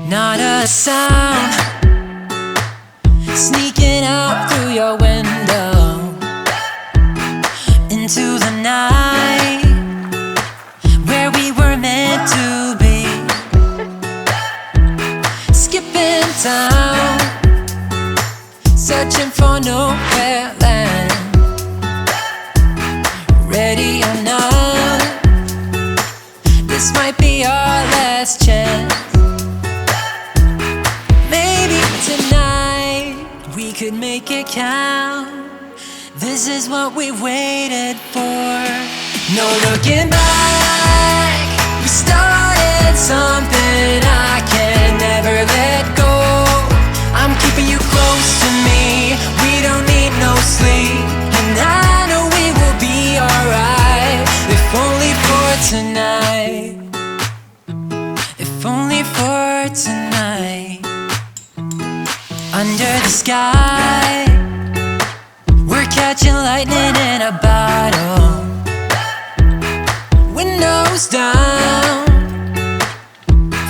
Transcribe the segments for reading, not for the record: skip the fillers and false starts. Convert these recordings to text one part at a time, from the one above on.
Not a sound sneaking out through your window into the night where we were meant to be. Skipping town, searching for nowhere land. Ready or not, this might be our last chance. Maybe tonight we could make it count. This is what we waited for. No looking back, we started something I can never let go. I'm keeping you close to me, we don't need no sleep, and I know we will be alright. If only for tonight, if only for tonight. Under the sky, we're catching lightning in a bottle. Windows down,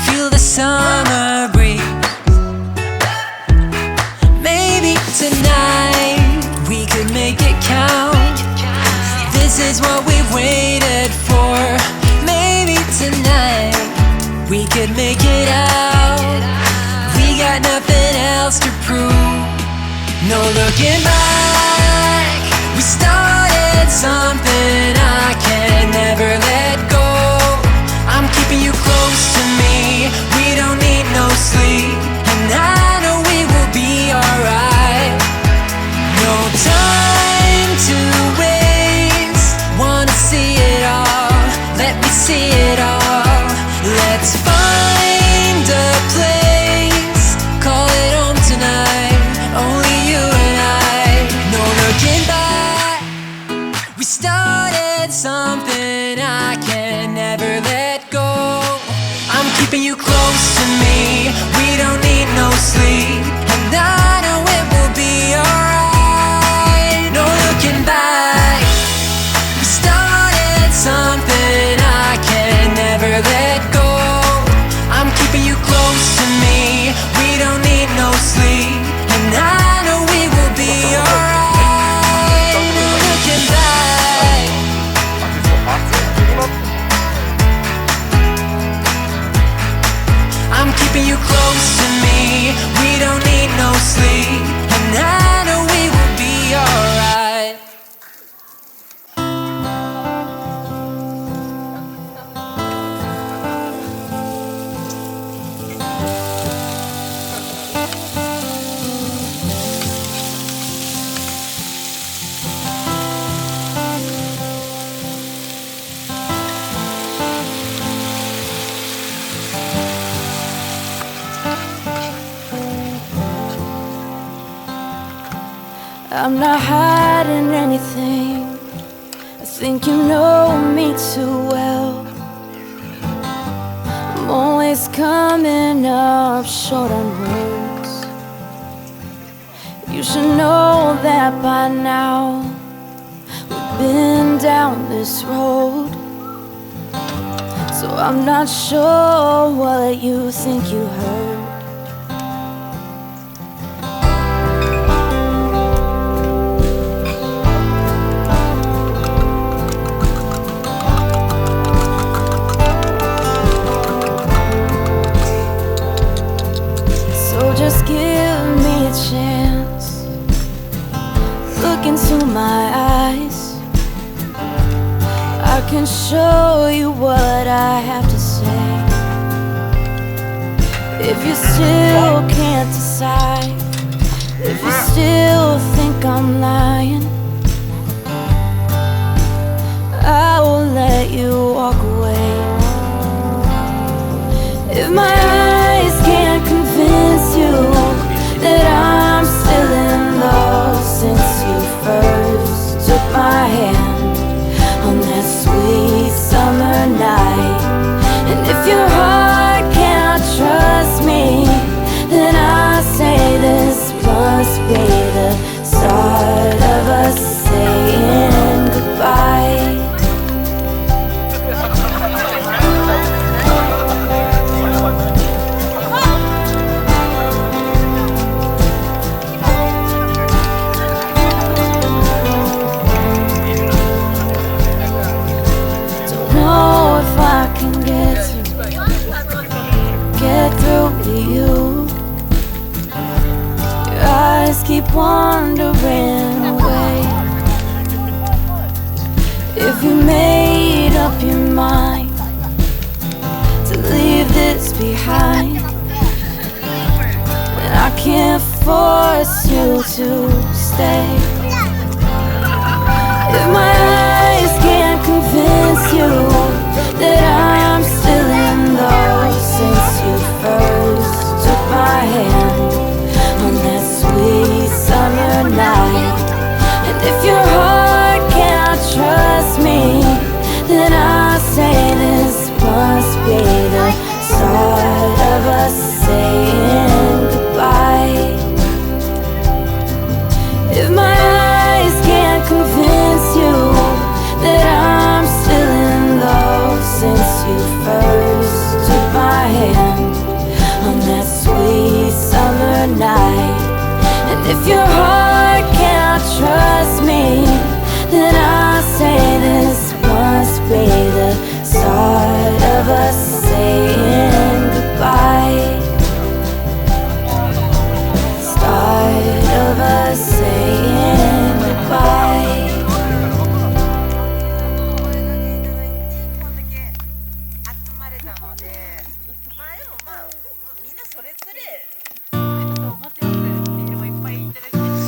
feel the summer breeze. Maybe tonight we could make it count. This is what we've waited for. Maybe tonight we could make it out. We got nothing else to prove. No looking back, we started something I can never let go. I'm keeping you close to me, we don't need no sleep, and I know we will be alright. No time to waste, wanna see it all, let me see it all. Let's find a place, call it home tonight, only you and I. No looking back, we started something I can never let go. I'm keeping you close to me, we don't need no sleep, and I know it will be alright. No looking back, we started something I can never let go. I'm keeping you close to me, we don't need no sleep, and I know we will be alright. No looking back. I'm keeping you close to me, we don't need no sleep, and I know we will be alright. I'm not hiding anything, I think you know me too well. I'm always coming up short on words. You should know that by now. We've been down this road, so I'm not sure what you think you heard. Just give me a chance, look into my eyes, I can show you what I have to say. If you still can't decide, if you still think I'm lying, I will let you walk away. If my eyes can't convince you that I'm still in love since you first took my hand on that sweet summer night, and if your heart can't trust me, then I say this must be the start of a keep wandering away. If you made up your mind to leave this behind, then I can't force you to stay. If my eyes can't convince you that I'm still in love since you first took my hand on that sweet summer night, and if your heart cannot trust me, then I say this must be the start of us saying goodbye. If my eyes can't convince you that I'm still in love since you first took my hand on that sweet summer night, and if your heart cannot trust me, then I say this must be the start of us saying goodbye. Start of us saying goodbye. 集まれたので、まあでもまあみんなそれぞれと思ってます。ビールもいっぱいいただきます。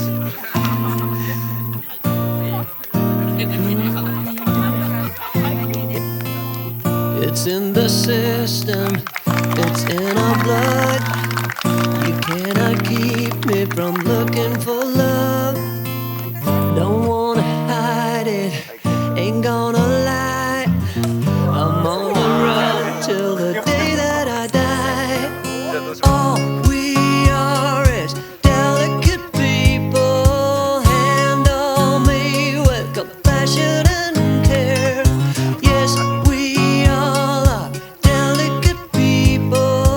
It's in the system, it's in our blood. You cannot keep me from looking for love. Don't wanna hide it, ain't gonna lie. I'm on the run till the day that I die. All we are is delicate people. Handle me with compassion and care. Yes, we all are delicate people.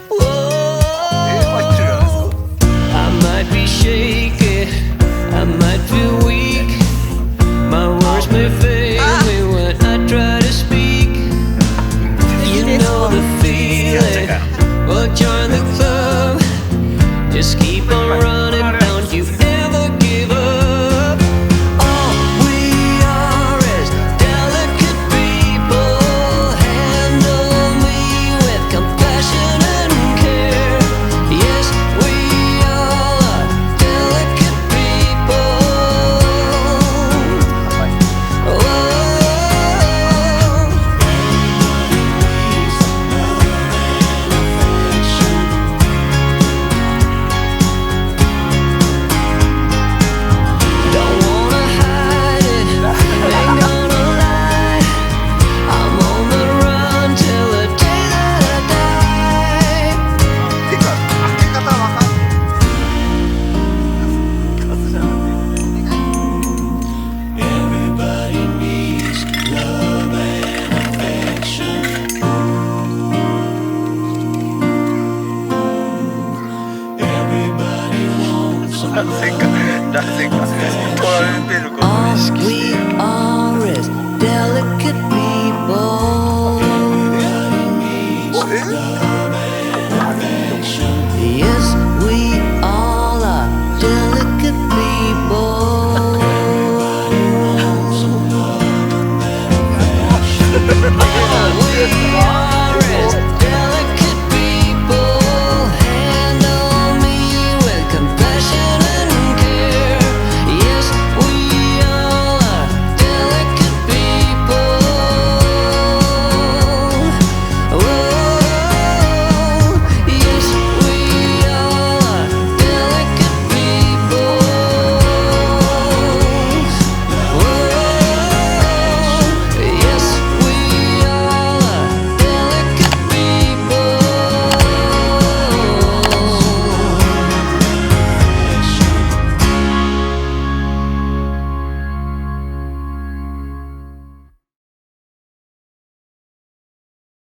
Whoa. I might be shaky, I might feel weak. My words may fail me when I try to speak. You know the feeling, well join the club. Just keep on running, don't you ever give up. All we are is delicate people. Handle me with compassion and care. Yes, we all are delicate people. Whoa. Don't wanna hide it, ain't gonna lie. I'm on the run till the day that I die. てか開け方わかんない。数じゃなくて。 Everybody needs love and affection. Everybody wants some なぜか取られてることを意 All 識して we are